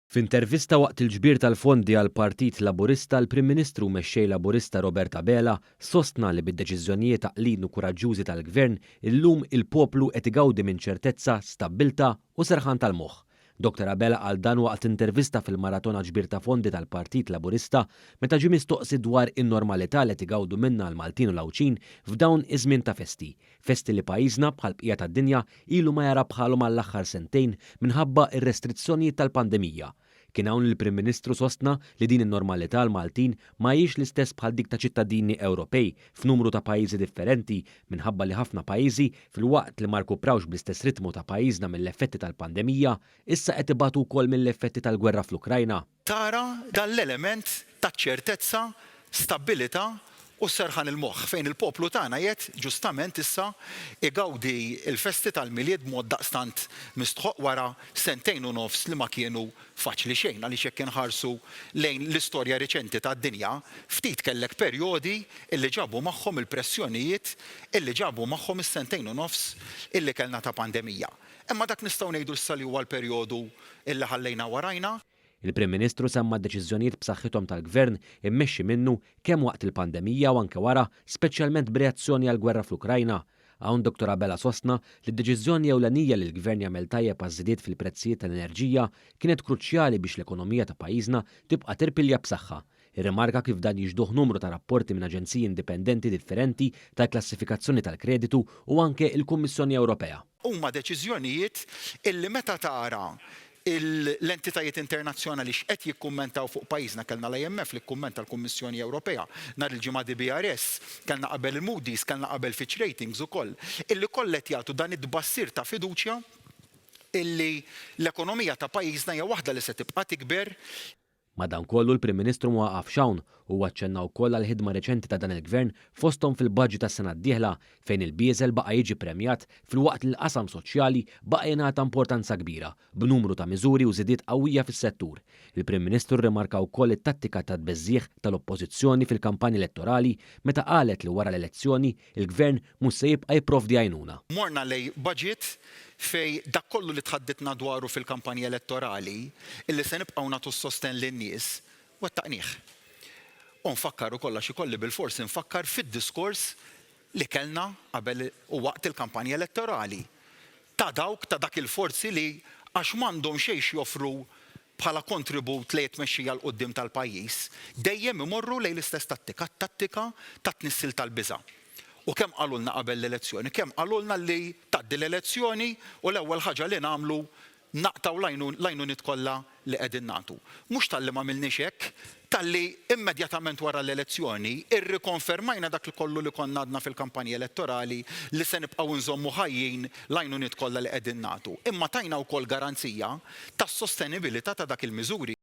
F'intervista waqt il-ġbir tal-fondi għal Partit Laburista, l-Prim Ministru mexxej Laburista Robert Abela sostna li bid-deċiżjonijiet għaqlin u kuraġġużi tal-Gvern illum il-poplu qed igawdi minn ċertezza, stabbilta u serħan tal-moħħ. Dr. Abela qal dan waqt intervista fil-maratona ġbir ta' fondi tal-Partit Laburista meta ġie mistoqsi dwar in-normalità li igawdu minnha l-Maltin u l-Awċin f'dawn iż-żmien ta' festi. Festi li pajjiżna bħal bqija tad-dinja ilu ma jara bħalhom għall-aħħar sentejn minħabba ir-restrizzjonijiet tal-pandemija. Kien hawn il-Prim Ministru sostna li din in-normalità l-Maltin ma hijiex l-istess bħal dik ta' ċittadini Ewropej f'numru ta' pajjiżi differenti minħabba li ħafna pajjiżi filwaqt li ma rkuprawx bl-istess ritmu ta' pajjiżna mill-effetti tal-pandemija issa qed ibatu wkoll mill-effetti tal-gwerra fl-Ukrajna. Tara dan l-element ta' ċertezza, stabilità u serħan il-moħħ fejn il-poplu tagħna jgħid ġustament issa igawdi l-festi tal-milied b'mod daqstant mistħoq wara sentejn u nofs li ma kienu faċli xejn għaliex jekk inħarsu lejn l-istorja riċenti tad-dinja, ftit kellek perjodi illi ġabu magħhom il-pressjonijiet illi ġabu magħhom is-sentejn u nofs illi kellna ta' pandemija. Imma dak nistgħu ngħidu issa li huwa l-perjodu illi ħallejna warajna. Il-Prim Ministru semma d-deċiżjonijiet b'saħħithom tal-Gvern immexxi minnu kemm waqt il-pandemija u anke wara, speċjalment b'reazzjoni għall-gwerra fl-Ukrajna. Hawn Dr. Abela sostna li d-deċiżjoni ewlenija li l-Gvern jagħmel tajjeb għaż-żidiet fil-prezzijiet tal-enerġija kienet kruċjali biex l-ekonomija ta' pajjiżna tibqa' tirpilja b'saħħa. Irrimarka kif dan jiġduh numru ta' rapporti minn aġenziji indipendenti differenti tal-klassifikazzjoni tal-kreditu u anke il-Kummissjoni Ewropea. Huma deċiżjonijiet illi meta tara l-entitajiet internazzjonali x'qed jikkummentaw fuq pajjiżna kellna l-IMF li kkummenta l-Kummissjoni Ewropea nhar il-ġimgħa DBRS, kellna qabel il-Moody's, kellna qabel Fitch Ratings ukoll, illi kollet jagħtu dan id-tbassir ta' fiduċja illi l-ekonomija ta' pajjiżna hija waħda li se tibqa' tikber. Madankollu l-Prim Ministru ma waqaf xawn u aċċenna wkoll għall ħidma reċenti ta' dan il-Gvern fosthom fil-budget tas-sena d-dieħla fejn il-biesel baqa' jiġi premjat filwaqt li l-qasam soċjali baqa' jingħata importanza kbira b'numru ta' miżuri u żidiet qawwija fis-settur. Il-Prim Ministru rrimarka wkoll it-tattika ta' tbeżżieħ tal-Oppożizzjoni fil-kampanja elettorali meta qalet li wara l-elezzjoni il-Gvern mhux se jibqa' jipprovdi għajnuna. Morna lej budget fej dak kollu li tħadditna dwaru fil-kampanja elettorali illi se nibqgħu nagħtu s-sosten lin-nies wettaqnieh. U nfakkar ukoll għax ikolli bil-forsi nfakkar fid-diskors li kellna qabel u waqt il-kampanja elettorali ta' dak il-forzi li għax m'għandhom xejn joffru bħala kontribut li jitmexxija l quddiem tal-pajjiż dejjem imorru lejn l-istess tattika ta' tnissil tal-biża'. U kemm qalulna qabel l-elezzjoni, kemm qalulna li tgħaddi l-elezzjoni u l-ewwel ħaġa li nagħmlu naqtaw l-għajnuniet kollha li qegħdin nagħtu. Mhux talli m'għamilniex hekk, talli immedjatament wara l-elezzjoni irrikonfermajna dak kollu li konna għadna fil-kampanja elettorali li se nibqgħu nżommu ħajjin l-għajnuniet kollha li qegħdin nagħtu. Imma tajna wkoll garanzija tas-sostenibilità ta' dak il-miżuri.